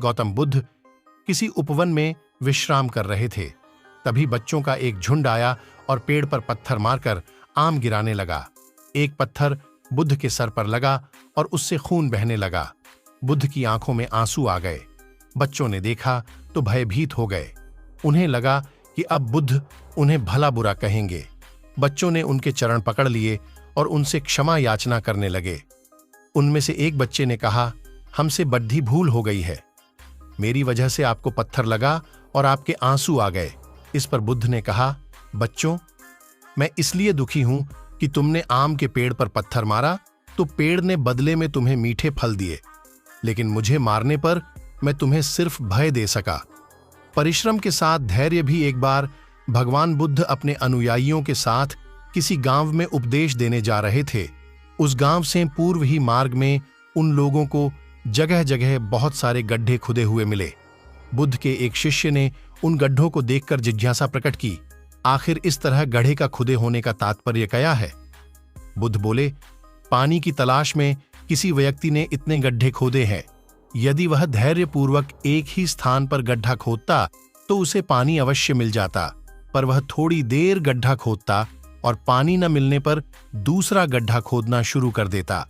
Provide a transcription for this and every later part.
गौतम बुद्ध किसी उपवन में विश्राम कर रहे थे। तभी बच्चों का एक झुंड आया और पेड़ पर पत्थर मारकर आम गिराने लगा। एक पत्थर बुद्ध के सर पर लगा और उससे खून बहने लगा। बुद्ध की आंखों में आंसू आ गए। बच्चों ने देखा तो भयभीत हो गए। उन्हें लगा कि अब बुद्ध उन्हें भला बुरा कहेंगे। बच्चों ने उनके चरण पकड़ लिए और उनसे क्षमा याचना करने लगे। उनमें से एक बच्चे ने कहा, हमसे बड़ी भूल हो गई है, मेरी वजह से आपको पत्थर लगा और आपके आंसू आ गए। इस पर बुद्ध ने कहा, बच्चों, मैं इसलिए दुखी हूं कि तुमने आम के पेड़ पर पत्थर मारा तो पेड़ ने बदले में तुम्हें मीठे फल दिए, लेकिन मुझे मारने पर मैं तुम्हें सिर्फ भय दे सका। परिश्रम के साथ धैर्य भी। एक बार भगवान बुद्ध अपने अनुयायियों के साथ किसी गांव में उपदेश देने जा रहे थे। उस गांव से पूर्व ही मार्ग में उन लोगों को जगह जगह बहुत सारे गड्ढे खुदे हुए मिले। बुद्ध के एक शिष्य ने उन गड्ढों को देखकर जिज्ञासा प्रकट की, आखिर इस तरह गड्ढे का खुदे होने का तात्पर्य क्या है? बुद्ध बोले, पानी की तलाश में किसी व्यक्ति ने इतने गड्ढे खोदे हैं। यदि वह धैर्यपूर्वक एक ही स्थान पर गड्ढा खोदता तो उसे पानी अवश्य मिल जाता, पर वह थोड़ी देर गड्ढा खोदता और पानी न मिलने पर दूसरा गड्ढा खोदना शुरू कर देता।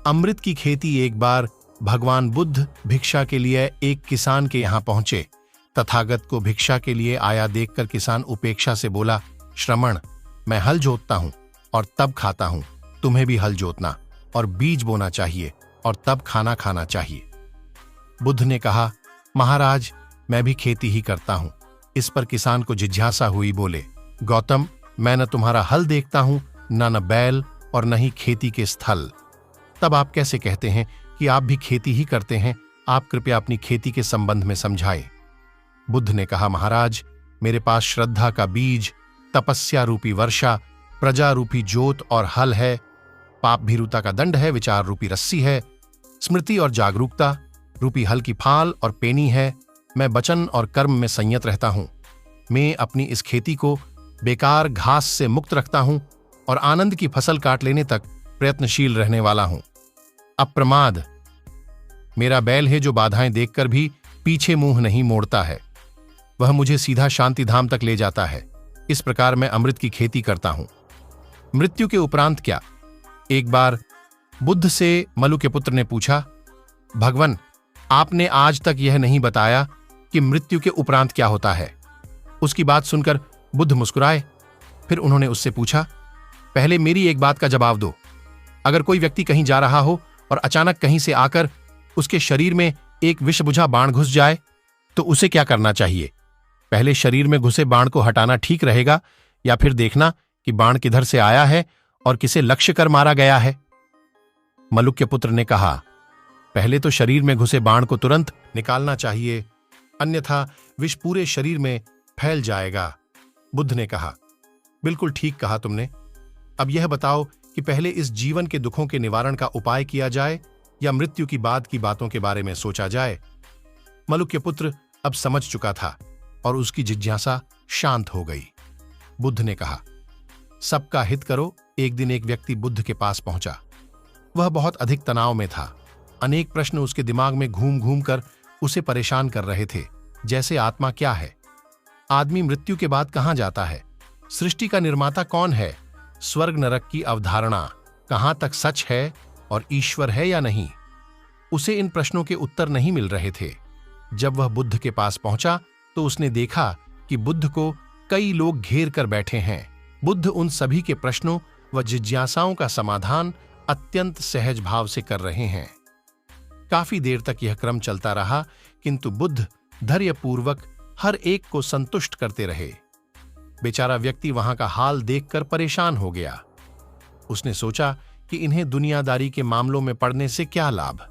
अमृत की खेती। एक बार भगवान बुद्ध भिक्षा के लिए एक किसान के यहां पहुंचे। तथागत को भिक्षा के लिए आया देखकर किसान उपेक्षा से बोला, श्रमण, मैं हल जोतता हूं और तब खाता हूं, तुम्हें भी हल जोतना और बीज बोना चाहिए और तब खाना खाना चाहिए। बुद्ध ने कहा, महाराज, मैं भी खेती ही करता हूं। इस पर किसान को जिज्ञासा हुई, बोले, गौतम, मैं न तुम्हारा हल देखता हूं, न बैल और न ही खेती के स्थल, तब आप कैसे कहते हैं कि आप भी खेती ही करते हैं? आप कृपया अपनी खेती के संबंध में समझाएं। बुद्ध ने कहा, महाराज, मेरे पास श्रद्धा का बीज, तपस्या रूपी वर्षा, प्रजा रूपी जोत और हल है, पाप भीरुता का दंड है, विचार रूपी रस्सी है, स्मृति और जागरूकता रूपी हल की फाल और पेनी है। मैं वचन और कर्म में संयत रहता हूं। मैं अपनी इस खेती को बेकार घास से मुक्त रखता हूं और आनंद की फसल काट लेने तक प्रयत्नशील रहने वाला हूं। अप्रमाद मेरा बैल है जो बाधाएं देखकर भी पीछे मुंह नहीं मोड़ता है। वह मुझे सीधा शांति धाम तक ले जाता है। इस प्रकार मैं अमृत की खेती करता हूं। मृत्यु के उपरांत क्या? एक बार बुद्ध से मलु के पुत्र ने पूछा, भगवन, आपने आज तक यह नहीं बताया कि मृत्यु के उपरांत क्या होता है। उसकी बात सुनकर बुद्ध मुस्कुराए। फिर उन्होंने उससे पूछा, पहले मेरी एक बात का जवाब दो। अगर कोई व्यक्ति कहीं जा रहा हो और अचानक कहीं से आकर उसके शरीर में एक विषबुझा बाण घुस जाए तो उसे क्या करना चाहिए? पहले शरीर में घुसे बाण को हटाना ठीक रहेगा या फिर देखना कि बाण किधर से आया है और किसे लक्ष्य कर मारा गया है? मलुक के पुत्र ने कहा, पहले तो शरीर में घुसे बाण को तुरंत निकालना चाहिए, अन्यथा विष पूरे शरीर में फैल जाएगा। बुद्ध ने कहा, बिल्कुल ठीक कहा तुमने। अब यह बताओ कि पहले इस जीवन के दुखों के निवारण का उपाय किया जाए या मृत्यु की बाद की बातों के बारे में सोचा जाए? मलुक के पुत्र अब समझ चुका था और उसकी जिज्ञासा शांत हो गई। बुद्ध ने कहा, सबका हित करो। एक दिन एक व्यक्ति बुद्ध के पास पहुंचा। वह बहुत अधिक तनाव में था। अनेक प्रश्न उसके दिमाग में घूम घूम कर उसे परेशान कर रहे थे, जैसे आत्मा क्या है? आदमी मृत्यु के बाद कहां जाता है? सृष्टि का निर्माता कौन है? स्वर्ग नरक की अवधारणा कहां तक सच है और ईश्वर है या नहीं? उसे इन प्रश्नों के उत्तर नहीं मिल रहे थे। जब वह बुद्ध के पास पहुंचा तो उसने देखा कि बुद्ध को कई लोग घेर कर बैठे हैं। बुद्ध उन सभी के प्रश्नों व जिज्ञासाओं का समाधान अत्यंत सहज भाव से कर रहे हैं। काफी देर तक यह क्रम चलता रहा, किंतु बुद्ध धैर्यपूर्वक हर एक को संतुष्ट करते रहे। बेचारा व्यक्ति वहां का हाल देखकर परेशान हो गया। उसने सोचा कि इन्हें दुनियादारी के मामलों में पड़ने से क्या लाभ।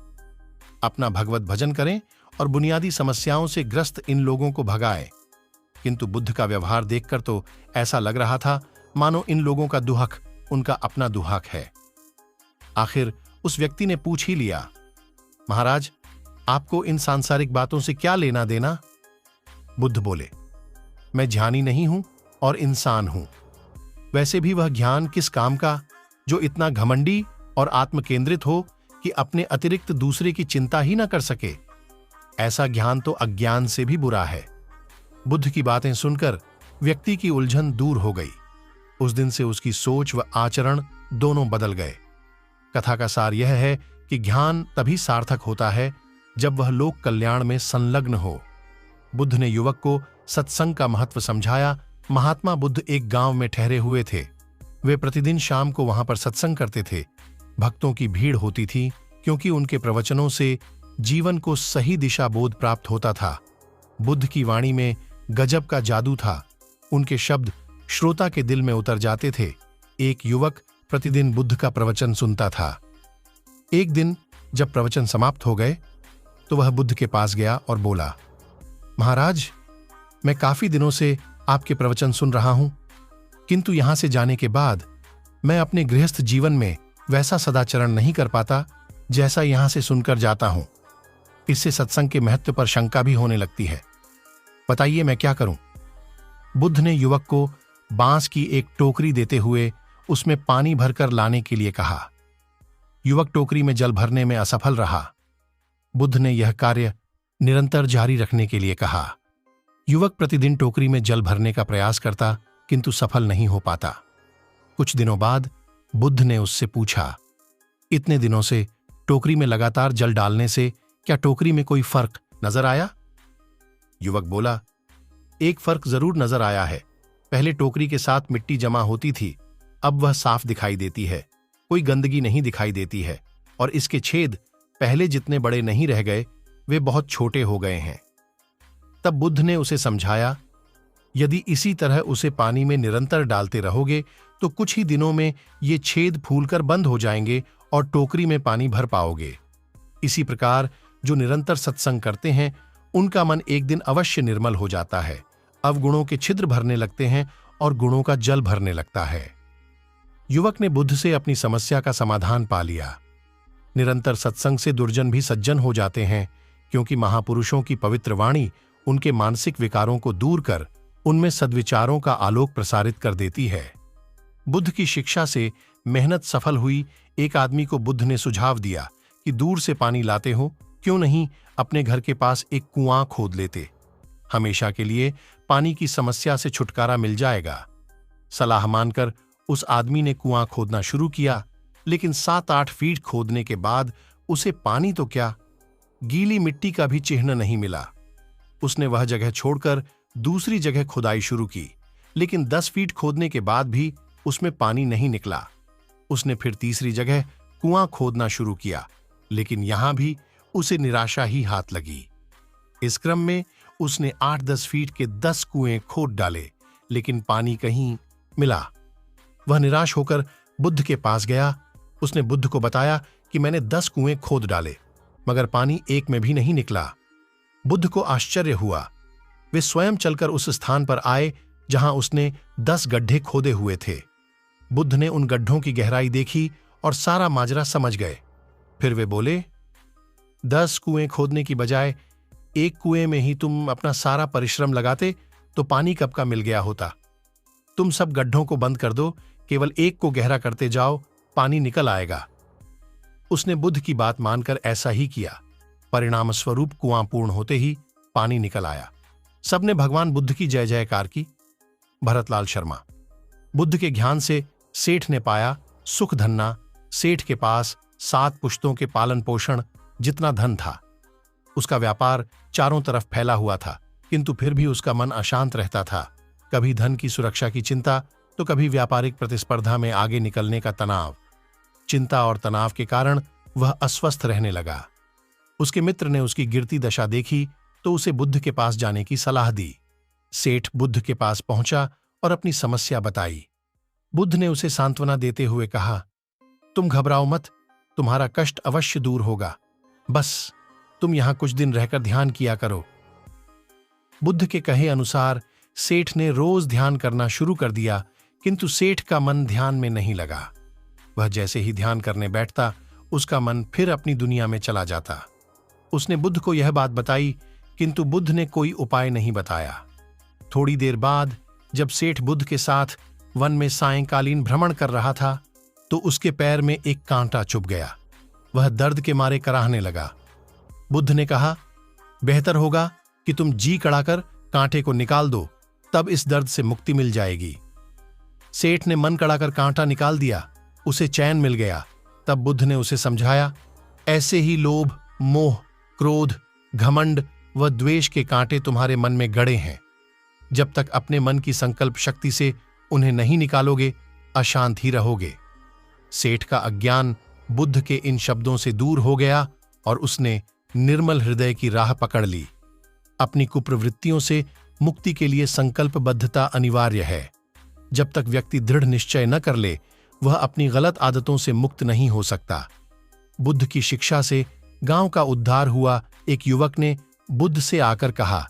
अपना भगवत भजन करें और बुनियादी समस्याओं से ग्रस्त इन लोगों को भगाएं। किंतु बुद्ध का व्यवहार देखकर तो ऐसा लग रहा था मानो इन लोगों का दुहक उनका अपना दुहक है। आखिर उस व्यक्ति ने पूछ ही लिया, महाराज, आपको इन सांसारिक बातों से क्या लेना देना? बुद्ध बोले, मैं ज्ञानी नहीं हूं और इंसान हूं। वैसे भी वह ज्ञान किस काम का जो इतना घमंडी और आत्मकेंद्रित हो कि अपने अतिरिक्त दूसरे की चिंता ही न कर सके। ऐसा ज्ञान तो अज्ञान से भी बुरा है। बुद्ध की बातें सुनकर व्यक्ति की उलझन दूर हो गई। उस दिन से उसकी सोच व आचरण दोनों बदल गए। कथा का सार यह है कि ज्ञान तभी सार्थक होता है जब वह लोक कल्याण में संलग्न हो। बुद्ध ने युवक को सत्संग का महत्व समझाया। महात्मा बुद्ध एक गांव में ठहरे हुए थे। वे प्रतिदिन शाम को वहां पर सत्संग करते थे। भक्तों की भीड़ होती थी, क्योंकि उनके प्रवचनों से जीवन को सही दिशा बोध प्राप्त होता था। बुद्ध की वाणी में गजब का जादू था। उनके शब्द श्रोता के दिल में उतर जाते थे। एक युवक प्रतिदिन बुद्ध का प्रवचन सुनता था। एक दिन जब प्रवचन समाप्त हो गए तो वह बुद्ध के पास गया और बोला, महाराज, मैं काफी दिनों से आपके प्रवचन सुन रहा हूं, किंतु यहां से जाने के बाद मैं अपने गृहस्थ जीवन में वैसा सदाचरण नहीं कर पाता जैसा यहां से सुनकर जाता हूं। इससे सत्संग के महत्व पर शंका भी होने लगती है। बताइए मैं क्या करूं? बुद्ध ने युवक को बांस की एक टोकरी देते हुए उसमें पानी भरकर लाने के लिए कहा। युवक टोकरी में जल भरने में असफल रहा। बुद्ध ने यह कार्य निरंतर जारी रखने के लिए कहा। युवक प्रतिदिन टोकरी में जल भरने का प्रयास करता, किंतु सफल नहीं हो पाता। कुछ दिनों बाद बुद्ध ने उससे पूछा, इतने दिनों से टोकरी में लगातार जल डालने से क्या टोकरी में कोई फर्क नजर आया? युवक बोला, एक फर्क जरूर नजर आया है। पहले टोकरी के साथ मिट्टी जमा होती थी, अब वह साफ दिखाई देती है। कोई गंदगी नहीं दिखाई देती है और इसके छेद पहले जितने बड़े नहीं रह गए, वे बहुत छोटे हो गए हैं। तब बुद्ध ने उसे समझाया, यदि इसी तरह उसे पानी में निरंतर डालते रहोगे तो कुछ ही दिनों में ये छेद फूलकर बंद हो जाएंगे और टोकरी में पानी भर पाओगे। इसी प्रकार जो निरंतर सत्संग करते हैं उनका मन एक दिन अवश्य निर्मल हो जाता है। अवगुणों के छिद्र भरने लगते हैं और गुणों का जल भरने लगता है। युवक ने बुद्ध से अपनी समस्या का समाधान पा लिया। निरंतर सत्संग से दुर्जन भी सज्जन हो जाते हैं, क्योंकि महापुरुषों की पवित्र वाणी उनके मानसिक विकारों को दूर कर उनमें सद्विचारों का आलोक प्रसारित कर देती है। बुद्ध की शिक्षा से मेहनत सफल हुई। एक आदमी को बुद्ध ने सुझाव दिया कि दूर से पानी लाते हो, क्यों नहीं अपने घर के पास एक कुआं खोद लेते। हमेशा के लिए पानी की समस्या से छुटकारा मिल जाएगा। सलाह मानकर उस आदमी ने कुआं खोदना शुरू किया, लेकिन 7-8 फीट खोदने के बाद उसे पानी तो क्या, गीली मिट्टी का भी चिन्ह नहीं मिला। उसने वह जगह छोड़कर दूसरी जगह खुदाई शुरू की, लेकिन 10 फीट खोदने के बाद भी उसमें पानी नहीं निकला। उसने फिर तीसरी जगह कुआं खोदना शुरू किया, लेकिन यहां भी उसे निराशा ही हाथ लगी। इस क्रम में उसने 8-10 फीट के 10 कुएं खोद डाले, लेकिन पानी कहीं मिला। वह निराश होकर बुद्ध के पास गया। उसने बुद्ध को बताया कि मैंने 10 कुएं खोद डाले, मगर पानी एक में भी नहीं निकला। बुद्ध को आश्चर्य हुआ। वे स्वयं चलकर उस स्थान पर आए जहां उसने 10 गड्ढे खोदे हुए थे। बुद्ध ने उन गड्ढों की गहराई देखी और सारा माजरा समझ गए। फिर वे बोले, 10 कुएं खोदने की बजाय एक कुएं में ही तुम अपना सारा परिश्रम लगाते तो पानी कब का मिल गया होता। तुम सब गड्ढों को बंद कर दो, केवल एक को गहरा करते जाओ, पानी निकल आएगा। उसने बुद्ध की बात मानकर ऐसा ही किया। परिणाम स्वरूप कुआं पूर्ण होते ही पानी निकल आया। सबने भगवान बुद्ध की जय जयकार की। भरतलाल शर्मा। बुद्ध के ज्ञान से सेठ ने पाया सुख धन्ना। सेठ के पास 7 पुश्तों के पालन पोषण जितना धन था। उसका व्यापार चारों तरफ फैला हुआ था, किंतु फिर भी उसका मन अशांत रहता था। कभी धन की सुरक्षा की चिंता, तो कभी व्यापारिक प्रतिस्पर्धा में आगे निकलने का तनाव। चिंता और तनाव के कारण वह अस्वस्थ रहने लगा। उसके मित्र ने उसकी गिरती दशा देखी तो उसे बुद्ध के पास जाने की सलाह दी। सेठ बुद्ध के पास पहुंचा और अपनी समस्या बताई। बुद्ध ने उसे सांत्वना देते हुए कहा, तुम घबराओ मत, तुम्हारा कष्ट अवश्य दूर होगा। बस तुम यहां कुछ दिन रहकर ध्यान किया करो। बुद्ध के कहे अनुसार सेठ ने रोज ध्यान करना शुरू कर दिया, किंतु सेठ का मन ध्यान में नहीं लगा। वह जैसे ही ध्यान करने बैठता, उसका मन फिर अपनी दुनिया में चला जाता। उसने बुद्ध को यह बात बताई, किंतु बुद्ध ने कोई उपाय नहीं बताया। थोड़ी देर बाद जब सेठ बुद्ध के साथ वन में सायंकालीन भ्रमण कर रहा था, तो उसके पैर में एक कांटा चुभ गया। वह दर्द के मारे कराहने लगा। बुद्ध ने कहा, बेहतर होगा कि तुम जी कड़ाकर कांटे को निकाल दो, तब इस दर्द से मुक्ति मिल जाएगी। सेठ ने मन कड़ाकर कांटा निकाल दिया, उसे चैन मिल गया। तब बुद्ध ने उसे समझाया, ऐसे ही लोभ, मोह, क्रोध, घमंड व द्वेष के कांटे तुम्हारे मन में गड़े हैं। जब तक अपने मन की संकल्प शक्ति से उन्हें नहीं निकालोगे, अशांत ही रहोगे। सेठ का अज्ञान बुद्ध के इन शब्दों से दूर हो गया और उसने निर्मल हृदय की राह पकड़ ली। अपनी कुप्रवृत्तियों से मुक्ति के लिए संकल्पबद्धता अनिवार्य है। जब तक व्यक्ति दृढ़ निश्चय न कर ले, वह अपनी गलत आदतों से मुक्त नहीं हो सकता। बुद्ध की शिक्षा से गांव का उद्धार हुआ। एक युवक ने बुद्ध से आकर कहा,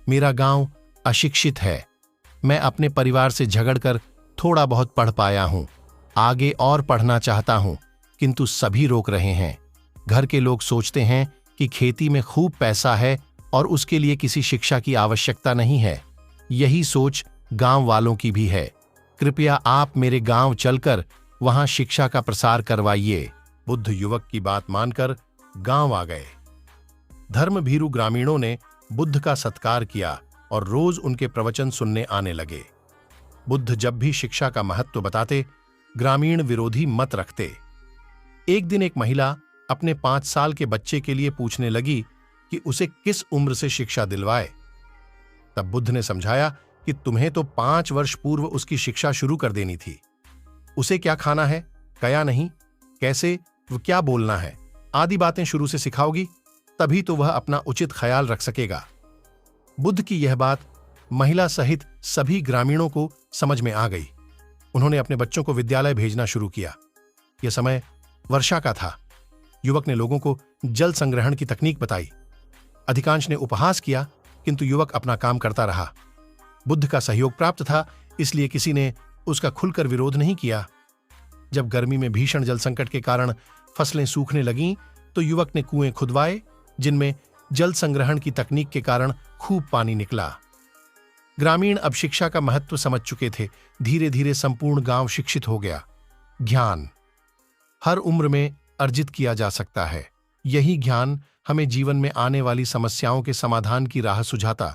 मेरा गांव अशिक्षित है। मैं अपने परिवार से झगड़कर थोड़ा बहुत पढ़ पाया हूं। आगे और पढ़ना चाहता हूं, किंतु सभी रोक रहे हैं। घर के लोग सोचते हैं कि खेती में खूब पैसा है और उसके लिए किसी शिक्षा की आवश्यकता नहीं है। यही सोच गांव वालों की भी है। कृपया आप मेरे गांव चलकर वहां शिक्षा का प्रसार करवाइए। बुद्ध युवक की बात मानकर गांव आ गए। धर्मभीरू ग्रामीणों ने बुद्ध का सत्कार किया और रोज उनके प्रवचन सुनने आने लगे। बुद्ध जब भी शिक्षा का महत्व बताते, ग्रामीण विरोधी मत रखते। एक दिन एक महिला अपने 5 साल के बच्चे के लिए पूछने लगी कि उसे किस उम्र से शिक्षा दिलवाए। तब बुद्ध ने समझाया कि तुम्हें तो 5 वर्ष पूर्व उसकी शिक्षा शुरू कर देनी थी। उसे क्या खाना है, क्या नहीं, कैसे वो क्या बोलना है, आदि बातें शुरू से सिखाओगी, तभी तो वह अपना उचित ख्याल रख सकेगा। बुद्ध की यह बात महिला सहित सभी ग्रामीणों को समझ में आ गई। उन्होंने अपने बच्चों को विद्यालय भेजना शुरू किया। यह समय वर्षा का था। युवक ने लोगों को जल संग्रहण की तकनीक बताई। अधिकांश ने उपहास किया, किंतु युवक अपना काम करता रहा। बुद्ध का सहयोग प्राप्त था, इसलिए किसी ने उसका खुलकर विरोध नहीं किया। जब गर्मी में भीषण जल संकट के कारण फसलें सूखने लगीं, तो युवक ने कुएं खुदवाए, जिनमें जल संग्रहण की तकनीक के कारण खूब पानी निकला। ग्रामीण अब शिक्षा का महत्व समझ चुके थे। धीरे धीरे संपूर्ण गांव शिक्षित हो गया। ज्ञान हर उम्र में अर्जित किया जा सकता है। यही ज्ञान हमें जीवन में आने वाली समस्याओं के समाधान की राह सुझाता